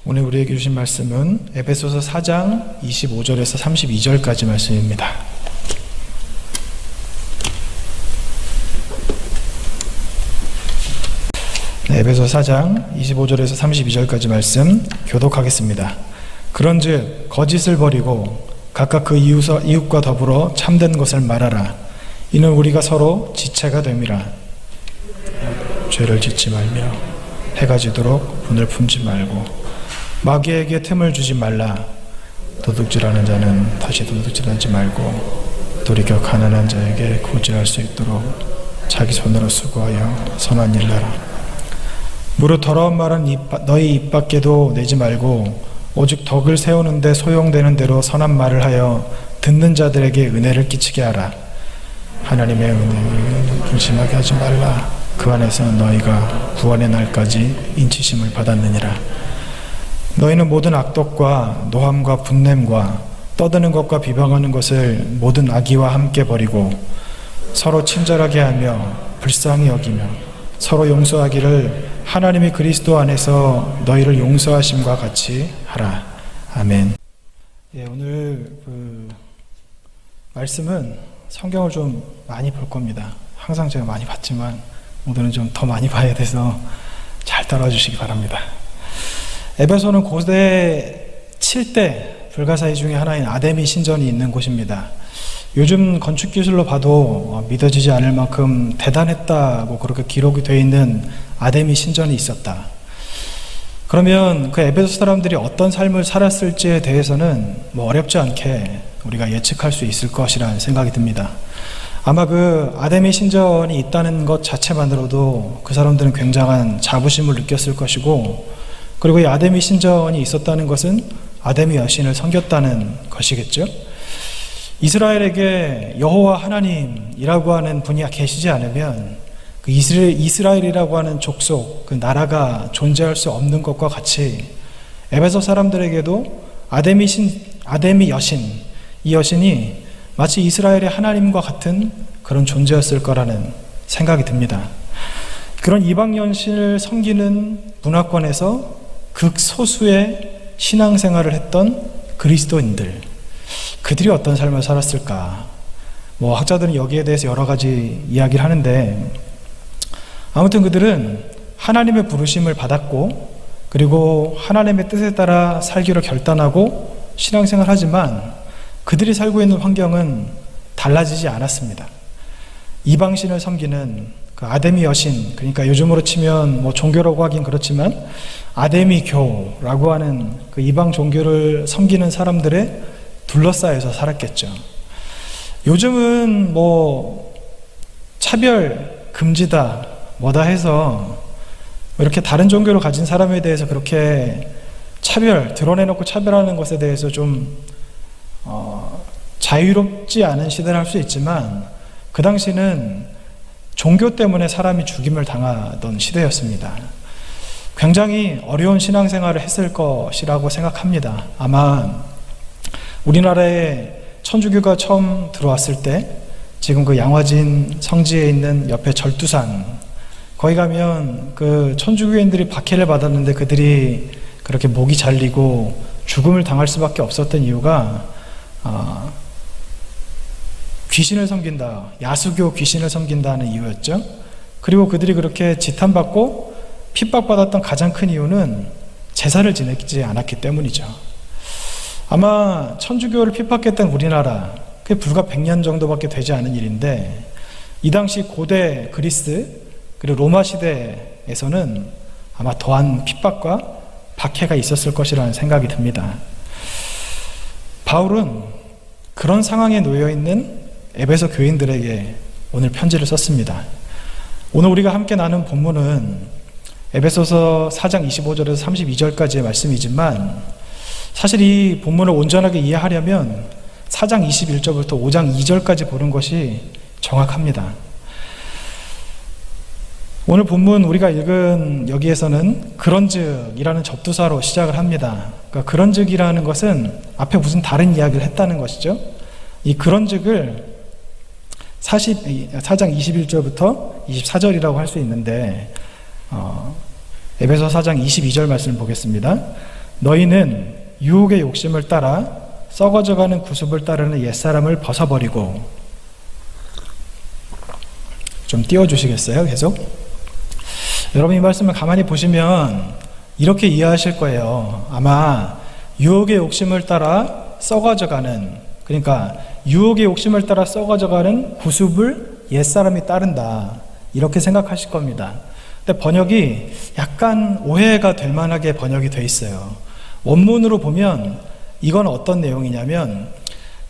오늘 우리에게 주신 말씀은 에베소서 4장 25절에서 32절까지 말씀입니다. 에베소 4장 25절에서 32절까지 말씀 교독하겠습니다. 그런즉 거짓을 버리고 각각 그 이웃과 더불어 참된 것을 말하라. 이는 우리가 서로 지체가 됨이라. 죄를 짓지 말며 해가 지도록 분을 품지 말고 마귀에게 틈을 주지 말라. 도둑질하는 자는 다시 도둑질하지 말고 도리어 가난한 자에게 구제할 수 있도록 자기 손으로 수고하여 선한 일을 하라. 무릇 더러운 말은 너희 입 밖에도 내지 말고 오직 덕을 세우는데 소용되는 대로 선한 말을 하여 듣는 자들에게 은혜를 끼치게 하라. 하나님의 은혜를 불심하게 하지 말라. 그 안에서 너희가 구원의 날까지 인치심을 받았느니라. 너희는 모든 악독과 노함과 분냄과 떠드는 것과 비방하는 것을 모든 악의와 함께 버리고 서로 친절하게 하며 불쌍히 여기며 서로 용서하기를 하나님이 그리스도 안에서 너희를 용서하심과 같이 하라. 아멘. 오늘 말씀은 성경을 좀 많이 볼 겁니다. 항상 제가 많이 봤지만 오늘은 좀 더 많이 봐야 돼서 잘 따라와 주시기 바랍니다. 에베소는 고대 7대 불가사의 중에 하나인 아데미 신전이 있는 곳입니다. 요즘 건축 기술로 봐도 믿어지지 않을 만큼 대단했다고 그렇게 기록이 되어 있는 아데미 신전이 있었다. 그러면 그 에베소 사람들이 어떤 삶을 살았을지에 대해서는 어렵지 않게 우리가 예측할 수 있을 것이라는 생각이 듭니다. 아마 그 아데미 신전이 있다는 것 자체만으로도 그 사람들은 굉장한 자부심을 느꼈을 것이고, 그리고 이 아데미 신전이 있었다는 것은 아데미 여신을 섬겼다는 것이겠죠. 이스라엘에게 여호와 하나님이라고 하는 분이 계시지 않으면 그 이스라엘이라고 하는 족속, 그 나라가 존재할 수 없는 것과 같이 에베소 사람들에게도 아데미 여신, 이 여신이 마치 이스라엘의 하나님과 같은 그런 존재였을 거라는 생각이 듭니다. 그런 이방 여신을 섬기는 문화권에서 극소수의 신앙생활을 했던 그리스도인들, 그들이 어떤 삶을 살았을까? 학자들은 여기에 대해서 여러 가지 이야기를 하는데, 아무튼 그들은 하나님의 부르심을 받았고, 그리고 하나님의 뜻에 따라 살기로 결단하고 신앙생활을 하지만 그들이 살고 있는 환경은 달라지지 않았습니다. 이방신을 섬기는 그 아데미 여신, 그러니까 요즘으로 치면 종교라고 하긴 그렇지만 아데미교라고 하는 그 이방 종교를 섬기는 사람들의 둘러싸여서 살았겠죠. 요즘은 차별 금지다 뭐다 해서 이렇게 다른 종교를 가진 사람에 대해서 그렇게 드러내놓고 차별하는 것에 대해서 좀 자유롭지 않은 시대를 할 수 있지만, 그 당시는 종교 때문에 사람이 죽임을 당하던 시대였습니다. 굉장히 어려운 신앙생활을 했을 것이라고 생각합니다. 아마 우리나라에 천주교가 처음 들어왔을 때, 지금 그 양화진 성지에 있는 옆에 절두산, 거기 가면 그 천주교인들이 박해를 받았는데 그들이 그렇게 목이 잘리고 죽음을 당할 수밖에 없었던 이유가 귀신을 섬긴다, 야수교 귀신을 섬긴다는 이유였죠. 그리고 그들이 그렇게 지탄받고 핍박받았던 가장 큰 이유는 제사를 지내지 않았기 때문이죠. 아마 천주교를 핍박했던 우리나라, 그게 불과 100년 정도밖에 되지 않은 일인데, 이 당시 고대 그리스 그리고 로마 시대에서는 아마 더한 핍박과 박해가 있었을 것이라는 생각이 듭니다. 바울은 그런 상황에 놓여있는 에베소 교인들에게 오늘 편지를 썼습니다. 오늘 우리가 함께 나눈 본문은 에베소서 4장 25절에서 32절까지의 말씀이지만, 사실 이 본문을 온전하게 이해하려면 4장 21절부터 5장 2절까지 보는 것이 정확합니다. 오늘 본문 우리가 읽은 여기에서는 그런즉이라는 접두사로 시작을 합니다. 그러니까 그런즉이라는 것은 앞에 무슨 다른 이야기를 했다는 것이죠. 이 그런즉을 4장 21절부터 24절이라고 할 수 있는데, 에베소 4장 22절 말씀을 보겠습니다. 너희는 유혹의 욕심을 따라 썩어져가는 구습을 따르는 옛사람을 벗어버리고, 좀 띄워주시겠어요? 계속. 여러분 이 말씀을 가만히 보시면 이렇게 이해하실 거예요. 아마 유혹의 욕심을 따라 썩어져가는, 그러니까 유혹의 욕심을 따라 썩어져가는 구습을 옛사람이 따른다, 이렇게 생각하실 겁니다. 근데 번역이 약간 오해가 될 만하게 번역이 돼 있어요. 원문으로 보면 이건 어떤 내용이냐면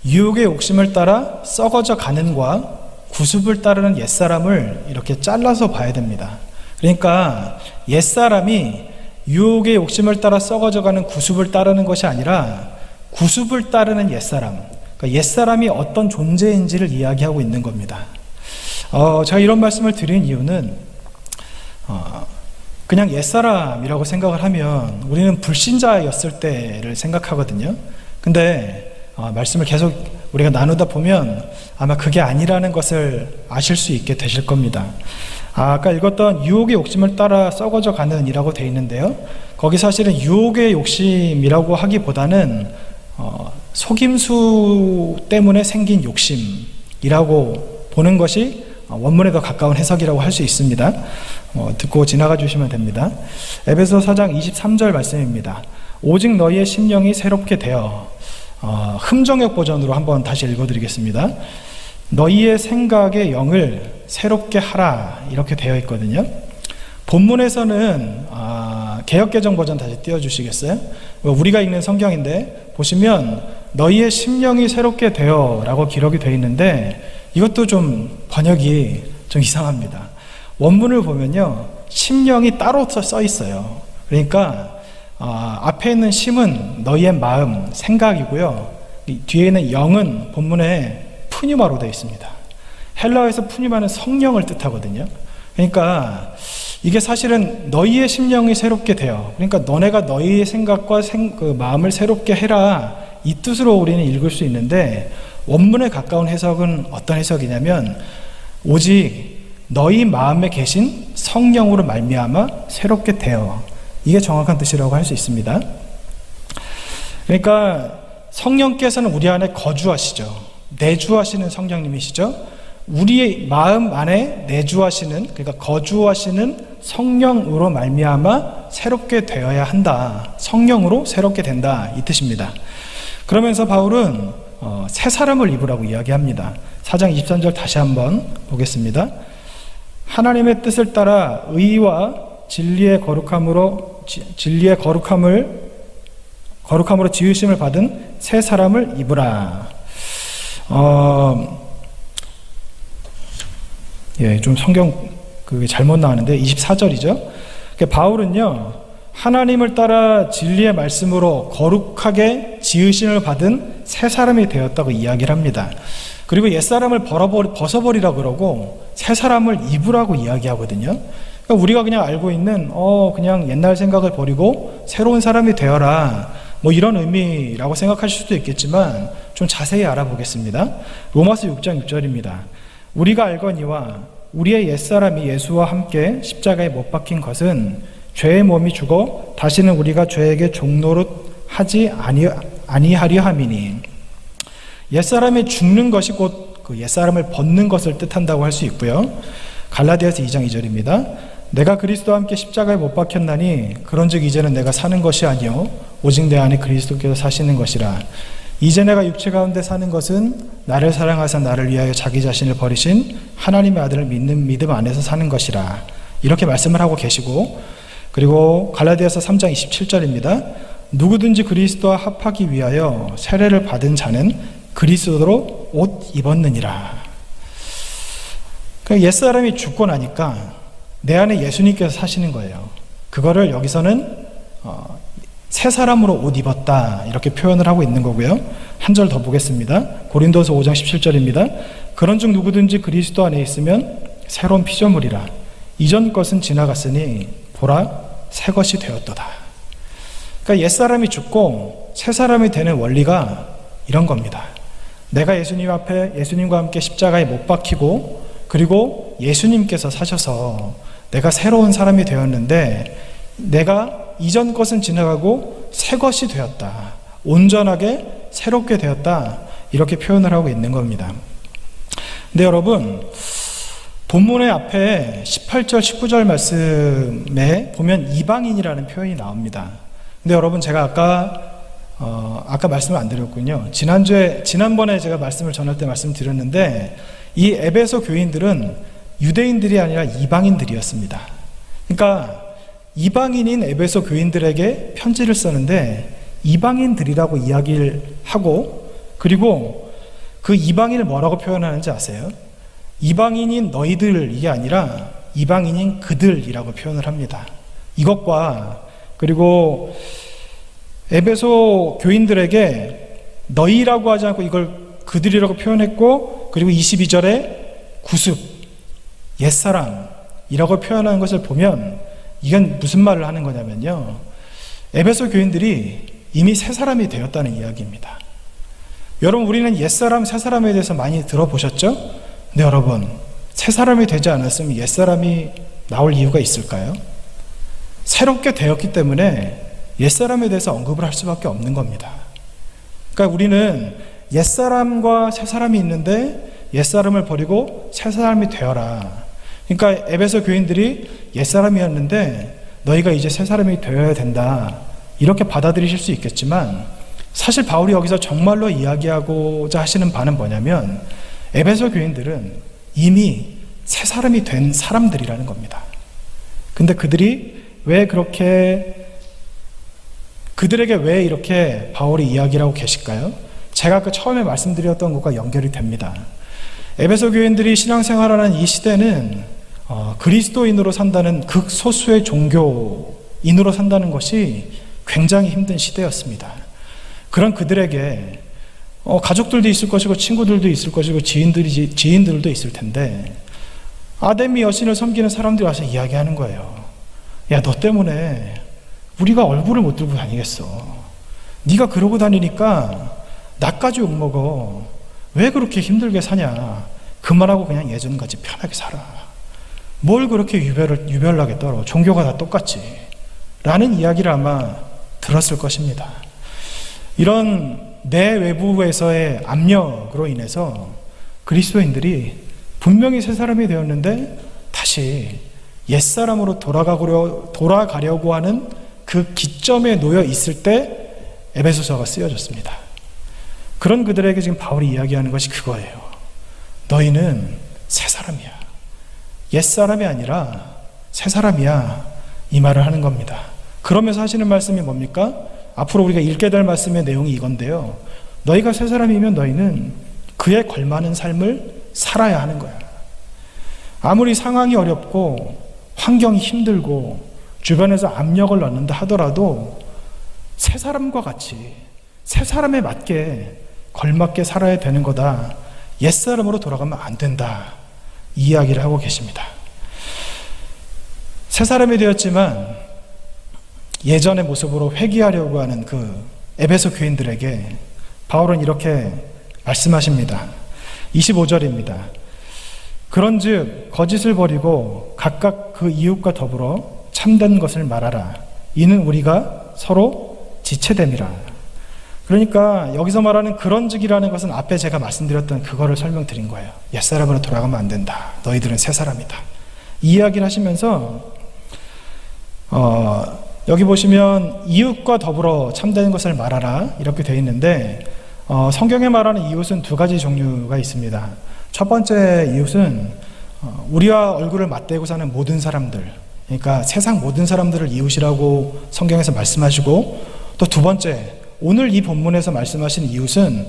유혹의 욕심을 따라 썩어져 가는과 구습을 따르는 옛사람을 이렇게 잘라서 봐야 됩니다. 그러니까 옛사람이 유혹의 욕심을 따라 썩어져가는 구습을 따르는 것이 아니라 구습을 따르는 옛사람, 그러니까 옛사람이 어떤 존재인지를 이야기하고 있는 겁니다. 제가 이런 말씀을 드린 이유는 그냥 옛사람이라고 생각을 하면 우리는 불신자였을 때를 생각하거든요. 근데 말씀을 계속 우리가 나누다 보면 아마 그게 아니라는 것을 아실 수 있게 되실 겁니다. 아까 읽었던 유혹의 욕심을 따라 썩어져 가는 이라고 되어 있는데요, 거기 사실은 유혹의 욕심이라고 하기보다는 속임수 때문에 생긴 욕심이라고 보는 것이 원문에 더 가까운 해석이라고 할 수 있습니다. 듣고 지나가 주시면 됩니다. 에베소 4장 23절 말씀입니다. 오직 너희의 심령이 새롭게 되어, 흠정역 버전으로 한번 다시 읽어드리겠습니다. 너희의 생각의 영을 새롭게 하라, 이렇게 되어 있거든요. 본문에서는 개역개정 버전 다시 띄워주시겠어요? 우리가 읽는 성경인데 보시면 너희의 심령이 새롭게 되어 라고 기록이 되어 있는데 이것도 좀 번역이 좀 이상합니다. 원문을 보면요, 심령이 따로 써 있어요. 그러니까 앞에 있는 심은 너희의 마음, 생각이고요, 뒤에 있는 영은 본문에 푸뉴마로 되어 있습니다. 헬라어에서 푸뉴마는 성령을 뜻하거든요. 그러니까 이게 사실은 너희의 심령이 새롭게 되어, 그러니까 너네가 너희의 생각과 그 마음을 새롭게 해라, 이 뜻으로 우리는 읽을 수 있는데 원문에 가까운 해석은 어떤 해석이냐면 오직 너희 마음에 계신 성령으로 말미암아 새롭게 되어, 이게 정확한 뜻이라고 할 수 있습니다. 그러니까 성령께서는 우리 안에 거주하시죠. 내주하시는 성령님이시죠. 우리의 마음 안에 내주하시는, 그러니까 거주하시는 성령으로 말미암아 새롭게 되어야 한다, 성령으로 새롭게 된다, 이 뜻입니다. 그러면서 바울은 새 사람을 입으라고 이야기합니다. 4장 23절 다시 한번 보겠습니다. 하나님의 뜻을 따라 의와 진리의 거룩함으로 지으심을 받은 새 사람을 입으라. 좀 성경 그게 잘못 나왔는데 24절이죠. 바울은요, 하나님을 따라 진리의 말씀으로 거룩하게 지으심을 받은 새 사람이 되었다고 이야기를 합니다. 그리고 옛사람을 벗어버리라 그러고 새 사람을 입으라고 이야기하거든요. 그러니까 우리가 그냥 알고 있는 그냥 옛날 생각을 버리고 새로운 사람이 되어라, 뭐 이런 의미라고 생각하실 수도 있겠지만 좀 자세히 알아보겠습니다. 로마서 6장 6절입니다. 우리가 알거니와 우리의 옛사람이 예수와 함께 십자가에 못 박힌 것은 죄의 몸이 죽어 다시는 우리가 죄에게 종노릇하지 아니하려 함이니, 옛사람이 죽는 것이 곧 그 옛사람을 벗는 것을 뜻한다고 할 수 있고요. 갈라디아서 2장 2절입니다. 내가 그리스도와 함께 십자가에 못 박혔나니 그런즉 이제는 내가 사는 것이 아니요 오직 내 안에 그리스도께서 사시는 것이라. 이제 내가 육체 가운데 사는 것은 나를 사랑하사 나를 위하여 자기 자신을 버리신 하나님의 아들을 믿는 믿음 안에서 사는 것이라, 이렇게 말씀을 하고 계시고, 그리고 갈라디아서 3장 27절입니다. 누구든지 그리스도와 합하기 위하여 세례를 받은 자는 그리스도로 옷 입었느니라. 그러니까 옛사람이 죽고 나니까 내 안에 예수님께서 사시는 거예요. 그거를 여기서는 새 사람으로 옷 입었다, 이렇게 표현을 하고 있는 거고요. 한 절 더 보겠습니다. 고린도서 5장 17절입니다. 그런즉 누구든지 그리스도 안에 있으면 새로운 피조물이라. 이전 것은 지나갔으니 보라 새 것이 되었도다. 그러니까 옛사람이 죽고 새 사람이 되는 원리가 이런 겁니다. 내가 예수님 앞에 예수님과 함께 십자가에 못 박히고, 그리고 예수님께서 사셔서 내가 새로운 사람이 되었는데, 내가 이전 것은 지나가고 새 것이 되었다. 온전하게 새롭게 되었다. 이렇게 표현을 하고 있는 겁니다. 근데 여러분, 본문의 앞에 18절, 19절 말씀에 보면 이방인이라는 표현이 나옵니다. 근데 여러분, 제가 아까 말씀을 안 드렸군요. 지난번에 제가 말씀을 전할 때 말씀드렸는데, 이 에베소 교인들은 유대인들이 아니라 이방인들이었습니다. 그러니까 이방인인 에베소 교인들에게 편지를 썼는데 이방인들이라고 이야기를 하고, 그리고 그 이방인을 뭐라고 표현하는지 아세요? 이방인인 너희들, 이게 아니라 이방인인 그들이라고 표현을 합니다. 이것과, 그리고 에베소 교인들에게 너희라고 하지 않고 이걸 그들이라고 표현했고, 그리고 22절에 구습, 옛사람이라고 표현하는 것을 보면 이건 무슨 말을 하는 거냐면요, 에베소 교인들이 이미 새 사람이 되었다는 이야기입니다. 여러분, 우리는 옛사람, 새사람에 대해서 많이 들어보셨죠? 근데 여러분, 새 사람이 되지 않았으면 옛사람이 나올 이유가 있을까요? 새롭게 되었기 때문에 옛사람에 대해서 언급을 할 수밖에 없는 겁니다. 그러니까 우리는 옛사람과 새사람이 있는데 옛사람을 버리고 새사람이 되어라. 그러니까 에베소 교인들이 옛사람이었는데 너희가 이제 새사람이 되어야 된다. 이렇게 받아들이실 수 있겠지만, 사실 바울이 여기서 정말로 이야기하고자 하시는 바는 뭐냐면, 에베소 교인들은 이미 새 사람이 된 사람들이라는 겁니다. 근데 그들에게 왜 이렇게 바울이 이야기를 하고 계실까요? 제가 아까 처음에 말씀드렸던 것과 연결이 됩니다. 에베소 교인들이 신앙생활하는 이 시대는 그리스도인으로 산다는 극소수의 종교인으로 산다는 것이 굉장히 힘든 시대였습니다. 그런 그들에게 가족들도 있을 것이고 친구들도 있을 것이고 지인들도 있을 텐데, 아데미 여신을 섬기는 사람들이 와서 이야기하는 거예요. 야, 너 때문에 우리가 얼굴을 못 들고 다니겠어. 네가 그러고 다니니까 나까지 욕먹어. 왜 그렇게 힘들게 사냐. 그만하고 그냥 예전같이 편하게 살아. 뭘 그렇게 유별나게 떨어. 종교가 다 똑같지. 라는 이야기를 아마 들었을 것입니다. 이런 내외부에서의 압력으로 인해서 그리스도인들이 분명히 새 사람이 되었는데 다시 옛사람으로 돌아가려고 하는 그 기점에 놓여 있을 때 에베소서가 쓰여졌습니다. 그런 그들에게 지금 바울이 이야기하는 것이 그거예요. 너희는 새 사람이야. 옛사람이 아니라 새 사람이야. 이 말을 하는 겁니다. 그러면서 하시는 말씀이 뭡니까? 앞으로 우리가 읽게 될 말씀의 내용이 이건데요. 너희가 새 사람이면 너희는 그에 걸맞는 삶을 살아야 하는 거야. 아무리 상황이 어렵고 환경이 힘들고 주변에서 압력을 넣는다 하더라도 새 사람과 같이 새 사람에 맞게 걸맞게 살아야 되는 거다. 옛사람으로 돌아가면 안 된다. 이 이야기를 하고 계십니다. 새 사람이 되었지만 예전의 모습으로 회귀하려고 하는 그 에베소 교인들에게 바울은 이렇게 말씀하십니다. 25절입니다. 그런즉 거짓을 버리고 각각 그 이웃과 더불어 참된 것을 말하라. 이는 우리가 서로 지체됨이라. 그러니까 여기서 말하는 그런즉이라는 것은 앞에 제가 말씀드렸던 그거를 설명드린 거예요. 옛사람으로 돌아가면 안 된다. 너희들은 새 사람이다. 이 이야기를 하시면서 여기 보시면 이웃과 더불어 참된 것을 말하라 이렇게 되어 있는데, 성경에 말하는 이웃은 두 가지 종류가 있습니다. 첫 번째 이웃은 우리와 얼굴을 맞대고 사는 모든 사람들, 그러니까 세상 모든 사람들을 이웃이라고 성경에서 말씀하시고, 또 두 번째, 오늘 이 본문에서 말씀하신 이웃은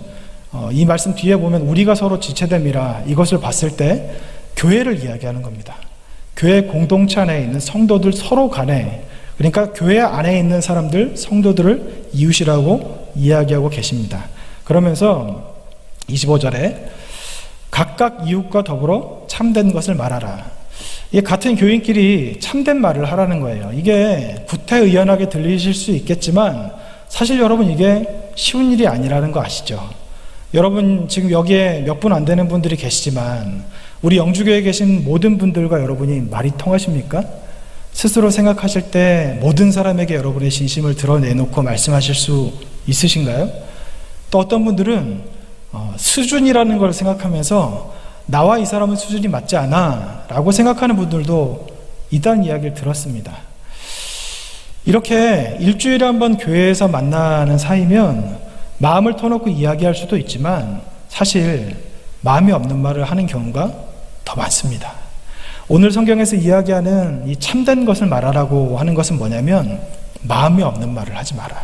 이 말씀 뒤에 보면 우리가 서로 지체됨이라, 이것을 봤을 때 교회를 이야기하는 겁니다. 교회 공동체 안에 있는 성도들 서로 간에, 그러니까 교회 안에 있는 사람들, 성도들을 이웃이라고 이야기하고 계십니다. 그러면서 25절에 각각 이웃과 더불어 참된 것을 말하라. 이 같은 교인끼리 참된 말을 하라는 거예요. 이게 구태의연하게 들리실 수 있겠지만 사실 여러분 이게 쉬운 일이 아니라는 거 아시죠? 여러분 지금 여기에 몇 분 안 되는 분들이 계시지만 우리 영주교회에 계신 모든 분들과 여러분이 말이 통하십니까? 스스로 생각하실 때 모든 사람에게 여러분의 진심을 드러내놓고 말씀하실 수 있으신가요? 또 어떤 분들은 수준이라는 걸 생각하면서 나와 이 사람은 수준이 맞지 않아 라고 생각하는 분들도 있다는 이야기를 들었습니다. 이렇게 일주일에 한 번 교회에서 만나는 사이면 마음을 터놓고 이야기할 수도 있지만 사실 마음이 없는 말을 하는 경우가 더 많습니다. 오늘 성경에서 이야기하는 이 참된 것을 말하라고 하는 것은 뭐냐면 마음이 없는 말을 하지 마라.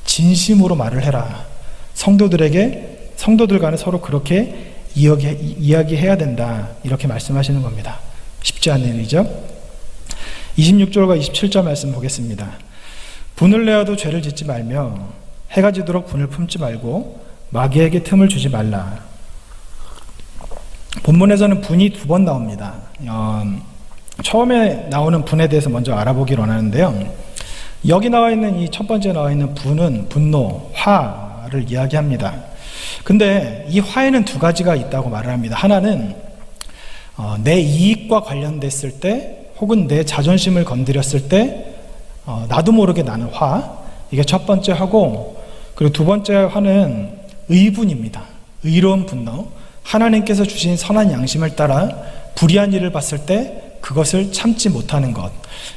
진심으로 말을 해라. 성도들 간에 서로 그렇게 이야기해야 된다. 이렇게 말씀하시는 겁니다. 쉽지 않은 일이죠. 26절과 27절 말씀 보겠습니다. 분을 내어도 죄를 짓지 말며 해가 지도록 분을 품지 말고 마귀에게 틈을 주지 말라. 본문에서는 분이 2번 나옵니다. 처음에 나오는 분에 대해서 먼저 알아보기를 원하는데요. 여기 나와 있는 이 첫 번째 나와 있는 분은 분노, 화를 이야기합니다. 근데 이 화에는 2가지가 있다고 말을 합니다. 하나는 내 이익과 관련됐을 때 혹은 내 자존심을 건드렸을 때 나도 모르게 나는 화, 이게 첫 번째 화고, 그리고 2번째 화는 의분입니다. 의로운 분노, 하나님께서 주신 선한 양심을 따라 불의한 일을 봤을 때 그것을 참지 못하는 것.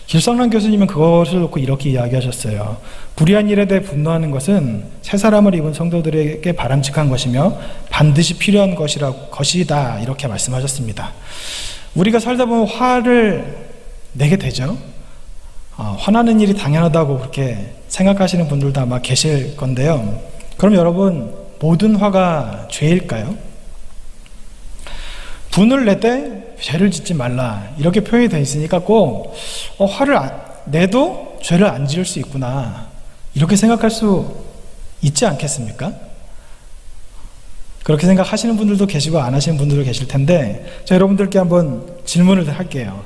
길성란 교수님은 그것을 놓고 이렇게 이야기하셨어요. 불의한 일에 대해 분노하는 것은 새 사람을 입은 성도들에게 바람직한 것이며 반드시 필요한 것이다, 이렇게 말씀하셨습니다. 우리가 살다 보면 화를 내게 되죠. 화나는 일이 당연하다고 그렇게 생각하시는 분들도 아마 계실 건데요. 그럼 여러분, 모든 화가 죄일까요? 분을 낼 때 죄를 짓지 말라, 이렇게 표현이 되어 있으니까 꼭 화를 내도 죄를 안 지을 수 있구나, 이렇게 생각할 수 있지 않겠습니까? 그렇게 생각하시는 분들도 계시고 안 하시는 분들도 계실 텐데, 저 여러분들께 한번 질문을 할게요.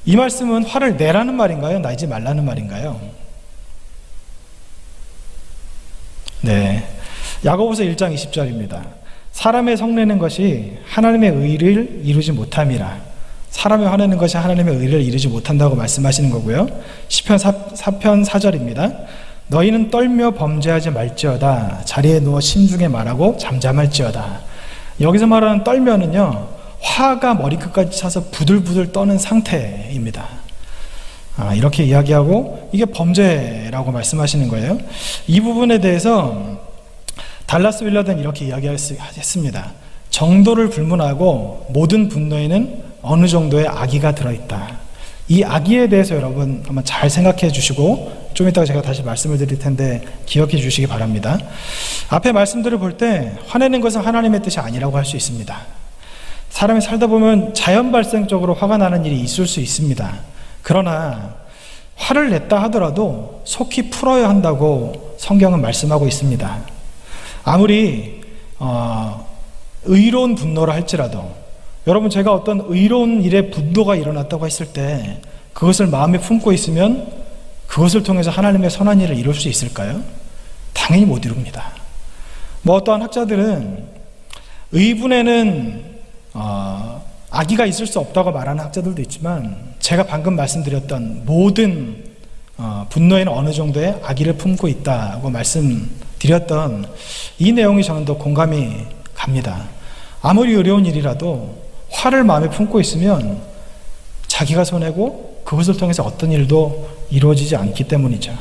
이 말씀은 화를 내라는 말인가요? 내지 말라는 말인가요? 네, 야고보서 1장 20절입니다. 사람의 성내는 것이 하나님의 의를 이루지 못함이라. 사람이 화내는 것이 하나님의 의를 이루지 못한다고 말씀하시는 거고요. 시편 4편 4절입니다. 너희는 떨며 범죄하지 말지어다. 자리에 누워 심중에 말하고 잠잠할지어다. 여기서 말하는 떨면은요, 화가 머리끝까지 차서 부들부들 떠는 상태입니다. 이렇게 이야기하고 이게 범죄라고 말씀하시는 거예요. 이 부분에 대해서 달라스 윌러드는 이렇게 이야기했습니다. 정도를 불문하고 모든 분노에는 어느 정도의 악의가 들어있다. 이 악의에 대해서 여러분 한번 잘 생각해 주시고 좀 이따가 제가 다시 말씀을 드릴 텐데 기억해 주시기 바랍니다. 앞에 말씀들을 볼 때 화내는 것은 하나님의 뜻이 아니라고 할 수 있습니다. 사람이 살다 보면 자연 발생적으로 화가 나는 일이 있을 수 있습니다. 그러나 화를 냈다 하더라도 속히 풀어야 한다고 성경은 말씀하고 있습니다. 아무리 의로운 분노를 할지라도, 여러분, 제가 어떤 의로운 일에 분노가 일어났다고 했을 때 그것을 마음에 품고 있으면 그것을 통해서 하나님의 선한 일을 이룰 수 있을까요? 당연히 못 이룹니다. 어떠한 학자들은 의분에는 악의가 있을 수 없다고 말하는 학자들도 있지만, 제가 방금 말씀드렸던 모든 분노에는 어느 정도의 악의를 품고 있다고 말씀드렸던 이 내용이 저는 더 공감이 갑니다. 아무리 어려운 일이라도 화를 마음에 품고 있으면 자기가 손해고 그것을 통해서 어떤 일도 이루어지지 않기 때문이죠.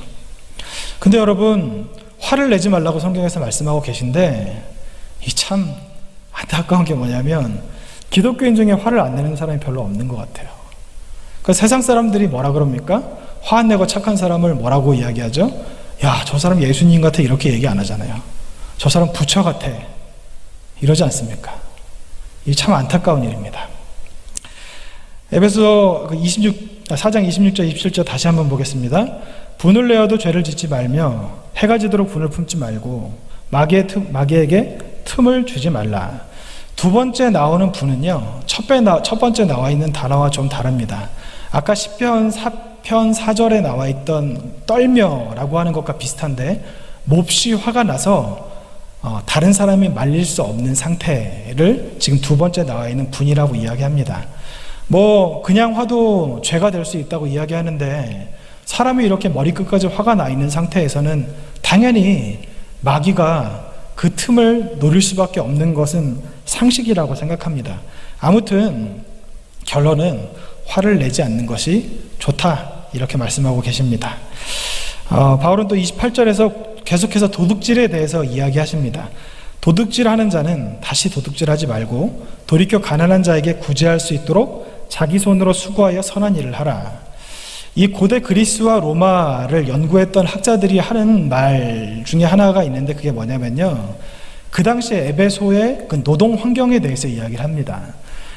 근데 여러분, 화를 내지 말라고 성경에서 말씀하고 계신데 이 참 안타까운 게 뭐냐면 기독교인 중에 화를 안 내는 사람이 별로 없는 것 같아요. 그 세상 사람들이 뭐라 그럽니까? 화 안 내고 착한 사람을 뭐라고 이야기하죠? 야, 저 사람 예수님 같아, 이렇게 얘기 안 하잖아요. 저 사람 부처 같아, 이러지 않습니까? 이게 참 안타까운 일입니다. 에베소 4장 26절 27절 다시 한번 보겠습니다. 분을 내어도 죄를 짓지 말며 해가 지도록 분을 품지 말고 마귀에게 틈을 주지 말라. 2번째 나오는 분은요, 첫 번째 나와 있는 단어와 좀 다릅니다. 아까 시편 4편 4절에 나와 있던 떨며라고 하는 것과 비슷한데, 몹시 화가 나서 다른 사람이 말릴 수 없는 상태를 지금 2번째 나와 있는 분이라고 이야기합니다. 뭐 그냥 화도 죄가 될 수 있다고 이야기하는데, 사람이 이렇게 머리끝까지 화가 나 있는 상태에서는 당연히 마귀가 그 틈을 노릴 수밖에 없는 것은 상식이라고 생각합니다. 아무튼 결론은 화를 내지 않는 것이 좋다, 이렇게 말씀하고 계십니다. 바울은 또 28절에서 계속해서 도둑질에 대해서 이야기하십니다. 도둑질하는 자는 다시 도둑질하지 말고 돌이켜 가난한 자에게 구제할 수 있도록 자기 손으로 수고하여 선한 일을 하라. 이 고대 그리스와 로마를 연구했던 학자들이 하는 말 중에 하나가 있는데, 그게 뭐냐면요, 그 당시에 에베소의 그 노동 환경에 대해서 이야기를 합니다.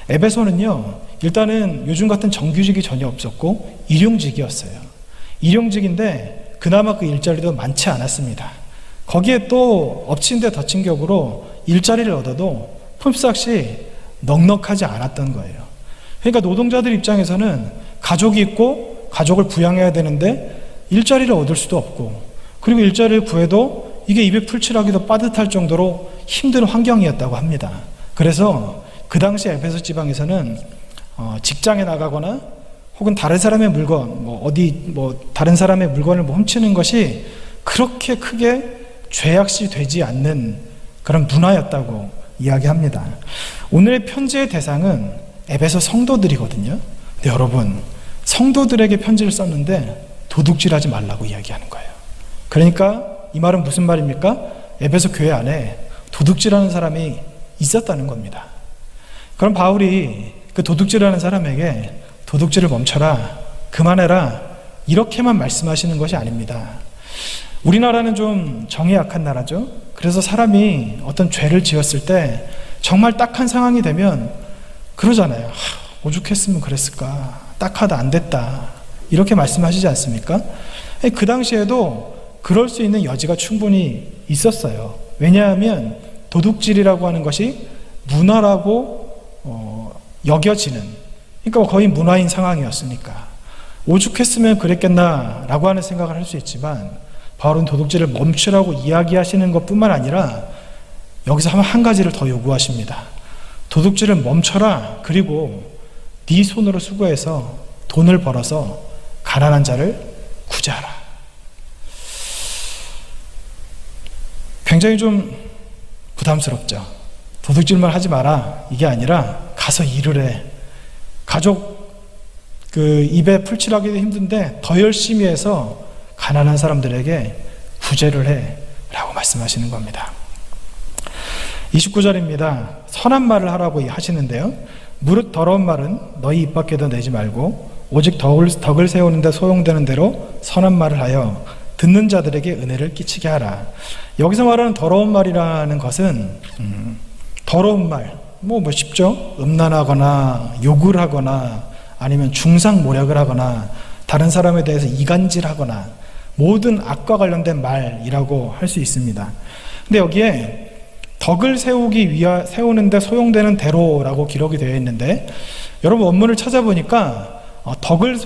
에베소는요, 일단은 요즘 같은 정규직이 전혀 없었고 일용직이었어요. 일용직인데 그나마 그 일자리도 많지 않았습니다. 거기에 또 엎친 데 덮친 격으로 일자리를 얻어도 품삯이 넉넉하지 않았던 거예요. 그러니까 노동자들 입장에서는 가족이 있고 가족을 부양해야 되는데 일자리를 얻을 수도 없고, 그리고 일자리를 구해도 이게 입에 풀칠하기도 빠듯할 정도로 힘든 환경이었다고 합니다. 그래서 그 당시 에베소 지방에서는 직장에 나가거나 혹은 다른 사람의 물건, 다른 사람의 물건을 훔치는 것이 그렇게 크게 죄악시 되지 않는 그런 문화였다고 이야기합니다. 오늘의 편지의 대상은 에베소 성도들이거든요. 근데 여러분, 성도들에게 편지를 썼는데 도둑질하지 말라고 이야기하는 거예요. 그러니까 이 말은 무슨 말입니까? 에베소 교회 안에 도둑질하는 사람이 있었다는 겁니다. 그럼 바울이 그 도둑질하는 사람에게 도둑질을 멈춰라, 그만해라, 이렇게만 말씀하시는 것이 아닙니다. 우리나라는 좀 정이 약한 나라죠. 그래서 사람이 어떤 죄를 지었을 때 정말 딱한 상황이 되면 그러잖아요. 오죽했으면 그랬을까, 딱하다, 안 됐다, 이렇게 말씀하시지 않습니까? 그 당시에도 그럴 수 있는 여지가 충분히 있었어요. 왜냐하면 도둑질이라고 하는 것이 문화라고 여겨지는, 그러니까 거의 문화인 상황이었으니까 오죽했으면 그랬겠나라고 하는 생각을 할 수 있지만, 바울은 도둑질을 멈추라고 이야기하시는 것뿐만 아니라 여기서 한 가지를 더 요구하십니다. 도둑질을 멈춰라, 그리고 네 손으로 수고해서 돈을 벌어서 가난한 자를 구제하라. 굉장히 좀 부담스럽죠. 도둑질만 하지 마라, 이게 아니라 가서 일을 해. 가족 입에 풀칠하기도 힘든데 더 열심히 해서 가난한 사람들에게 구제를 해, 라고 말씀하시는 겁니다. 29절입니다. 선한 말을 하라고 하시는데요, 무릇 더러운 말은 너희 입 밖에도 내지 말고 오직 덕을 세우는 데 소용되는 대로 선한 말을 하여 듣는 자들에게 은혜를 끼치게 하라. 여기서 말하는 더러운 말이라는 것은 더러운 말, 쉽죠? 음란하거나 욕을 하거나 아니면 중상모략을 하거나 다른 사람에 대해서 이간질하거나 모든 악과 관련된 말이라고 할 수 있습니다. 근데 여기에 덕을 세우는 데 소용되는 대로라고 기록이 되어 있는데, 여러분 원문을 찾아보니까 덕을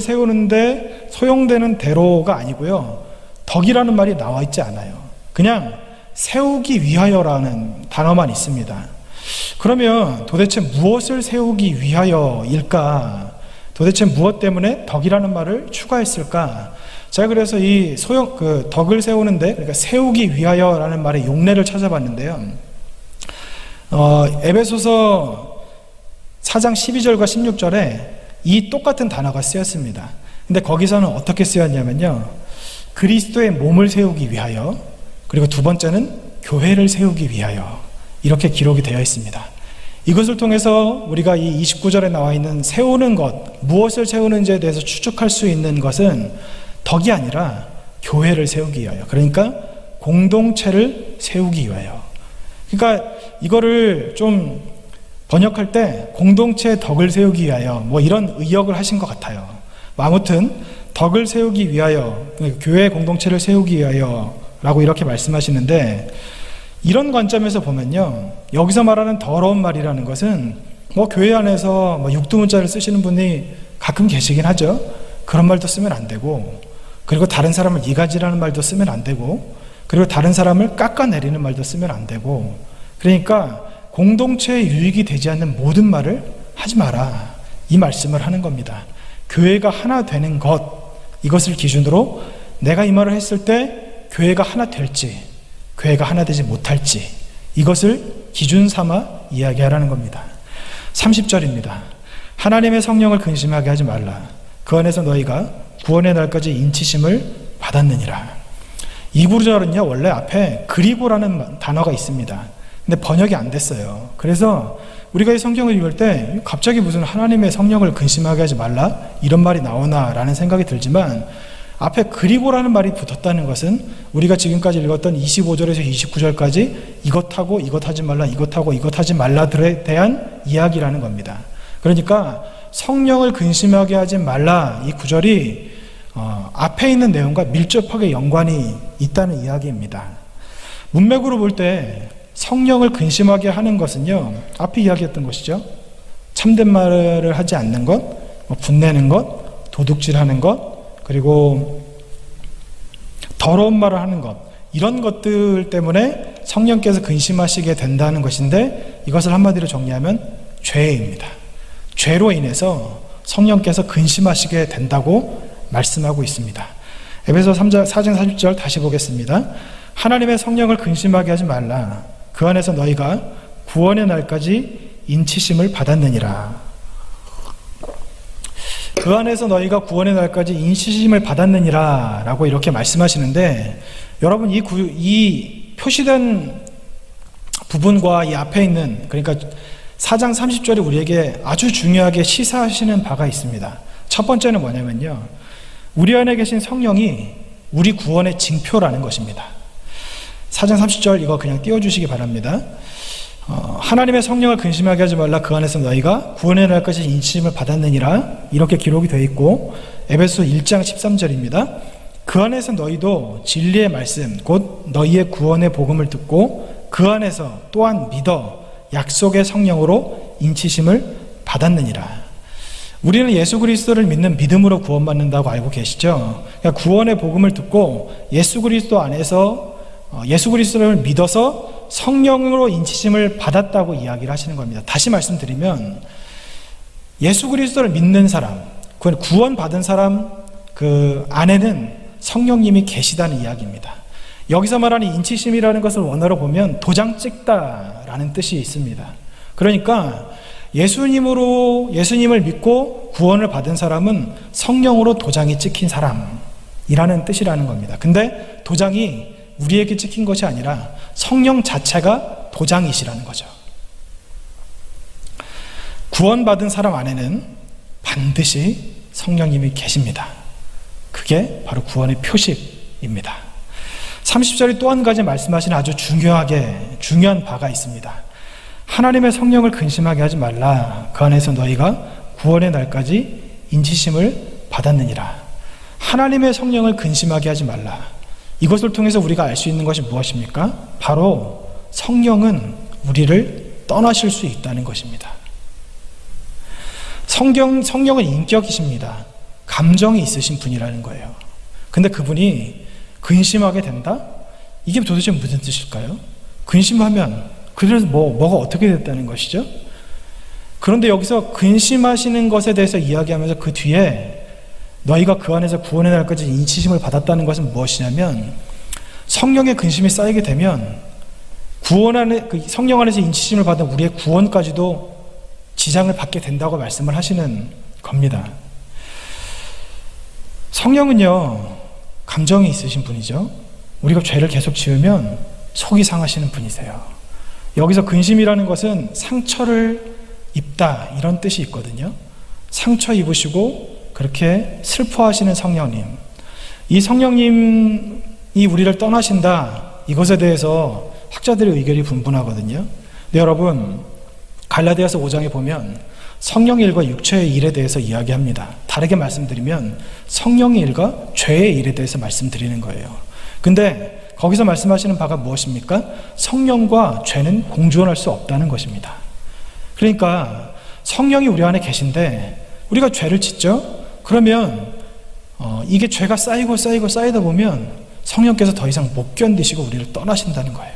세우는 데 소용되는 대로가 아니고요, 덕이라는 말이 나와 있지 않아요. 그냥 세우기 위하여라는 단어만 있습니다. 그러면 도대체 무엇을 세우기 위하여일까? 도대체 무엇 때문에 덕이라는 말을 추가했을까? 제가 그래서 덕을 세우는데, 그러니까 세우기 위하여라는 말의 용례를 찾아봤는데요. 에베소서 4장 12절과 16절에 이 똑같은 단어가 쓰였습니다. 근데 거기서는 어떻게 쓰였냐면요, 그리스도의 몸을 세우기 위하여, 그리고 두 번째는 교회를 세우기 위하여, 이렇게 기록이 되어 있습니다. 이것을 통해서 우리가 이 29절에 나와 있는 세우는 것, 무엇을 세우는지에 대해서 추측할 수 있는 것은 덕이 아니라 교회를 세우기 위하여, 그러니까 공동체를 세우기 위하여. 그러니까 이거를 좀 번역할 때 공동체의 덕을 세우기 위하여 이런 의역을 하신 것 같아요. 아무튼 덕을 세우기 위하여, 교회 공동체를 세우기 위하여 라고 이렇게 말씀하시는데, 이런 관점에서 보면요, 여기서 말하는 더러운 말이라는 것은 교회 안에서 육두문자를 쓰시는 분이 가끔 계시긴 하죠. 그런 말도 쓰면 안 되고, 그리고 다른 사람을 이간질하는 말도 쓰면 안 되고, 그리고 다른 사람을 깎아내리는 말도 쓰면 안 되고, 그러니까 공동체에 유익이 되지 않는 모든 말을 하지 마라. 이 말씀을 하는 겁니다. 교회가 하나 되는 것, 이것을 기준으로 내가 이 말을 했을 때 교회가 하나 될지, 교회가 하나 되지 못할지, 이것을 기준 삼아 이야기하라는 겁니다. 30절입니다. 하나님의 성령을 근심하게 하지 말라. 그 안에서 너희가 구원의 날까지 인치심을 받았느니라. 이 구절은요, 원래 앞에 그리고라는 단어가 있습니다. 근데 번역이 안 됐어요. 그래서 우리가 이 성경을 읽을 때 갑자기 무슨 하나님의 성령을 근심하게 하지 말라? 이런 말이 나오나? 라는 생각이 들지만 앞에 그리고라는 말이 붙었다는 것은 우리가 지금까지 읽었던 25절에서 29절까지 이것하고 이것하지 말라, 이것하고 이것하지 말라들에 대한 이야기라는 겁니다. 그러니까 성령을 근심하게 하지 말라, 이 구절이 앞에 있는 내용과 밀접하게 연관이 있다는 이야기입니다. 문맥으로 볼 때 성령을 근심하게 하는 것은요, 앞에 이야기했던 것이죠. 참된 말을 하지 않는 것, 분내는 것, 도둑질하는 것, 그리고 더러운 말을 하는 것, 이런 것들 때문에 성령께서 근심하시게 된다는 것인데, 이것을 한마디로 정리하면 죄입니다. 죄로 인해서 성령께서 근심하시게 된다고 말씀하고 있습니다. 에베소 4장 40절 다시 보겠습니다. 하나님의 성령을 근심하게 하지 말라. 그 안에서 너희가 구원의 날까지 인치심을 받았느니라. 그 안에서 너희가 구원의 날까지 인치심을 받았느니라 라고 이렇게 말씀하시는데, 여러분 이 표시된 부분과 이 앞에 있는, 그러니까 4장 30절이 우리에게 아주 중요하게 시사하시는 바가 있습니다. 첫 번째는 뭐냐면요, 우리 안에 계신 성령이 우리 구원의 징표라는 것입니다. 4장 30절 이거 그냥 띄워주시기 바랍니다. 하나님의 성령을 근심하게 하지 말라. 그 안에서 너희가 구원의 날까지 인치심을 받았느니라, 이렇게 기록이 되어 있고, 에베소 1장 13절입니다. 그 안에서 너희도 진리의 말씀 곧 너희의 구원의 복음을 듣고 그 안에서 또한 믿어 약속의 성령으로 인치심을 받았느니라. 우리는 예수 그리스도를 믿는 믿음으로 구원받는다고 알고 계시죠? 그러니까 구원의 복음을 듣고 예수 그리스도 안에서 예수 그리스도를 믿어서 성령으로 인치심을 받았다고 이야기를 하시는 겁니다. 다시 말씀드리면 예수 그리스도를 믿는 사람, 구원받은 사람 그 안에는 성령님이 계시다는 이야기입니다. 여기서 말하는 인치심이라는 것을 원어로 보면 도장 찍다라는 뜻이 있습니다. 그러니까 예수님을 믿고 구원을 받은 사람은 성령으로 도장이 찍힌 사람이라는 뜻이라는 겁니다. 근데 도장이 우리에게 찍힌 것이 아니라 성령 자체가 도장이시라는 거죠. 구원받은 사람 안에는 반드시 성령님이 계십니다. 그게 바로 구원의 표식입니다. 30절이 또 한 가지 말씀하시는 아주 중요한 바가 있습니다. 하나님의 성령을 근심하게 하지 말라. 그 안에서 너희가 구원의 날까지 인치심을 받았느니라. 하나님의 성령을 근심하게 하지 말라. 이것을 통해서 우리가 알 수 있는 것이 무엇입니까? 바로 성령은 우리를 떠나실 수 있다는 것입니다. 성령은 인격이십니다. 감정이 있으신 분이라는 거예요. 근데 그분이 근심하게 된다? 이게 도대체 무슨 뜻일까요? 근심하면 그래서 뭐가 어떻게 됐다는 것이죠? 그런데 여기서 근심하시는 것에 대해서 이야기하면서 그 뒤에 너희가 그 안에서 구원의 날까지 인치심을 받았다는 것은 무엇이냐면, 성령의 근심이 쌓이게 되면 성령 안에서 인치심을 받은 우리의 구원까지도 지장을 받게 된다고 말씀을 하시는 겁니다. 성령은요, 감정이 있으신 분이죠. 우리가 죄를 계속 지으면 속이 상하시는 분이세요. 여기서 근심이라는 것은 상처를 입다, 이런 뜻이 있거든요. 상처 입으시고 그렇게 슬퍼하시는 성령님, 이 성령님이 우리를 떠나신다, 이것에 대해서 학자들의 의견이 분분하거든요. 근데 여러분, 갈라디아서 5장에 보면 성령의 일과 육체의 일에 대해서 이야기합니다. 다르게 말씀드리면 성령의 일과 죄의 일에 대해서 말씀드리는 거예요. 근데 거기서 말씀하시는 바가 무엇입니까? 성령과 죄는 공존할 수 없다는 것입니다. 그러니까 성령이 우리 안에 계신데 우리가 죄를 짓죠? 그러면 이게 죄가 쌓이다 보면 성령께서 더 이상 못 견디시고 우리를 떠나신다는 거예요.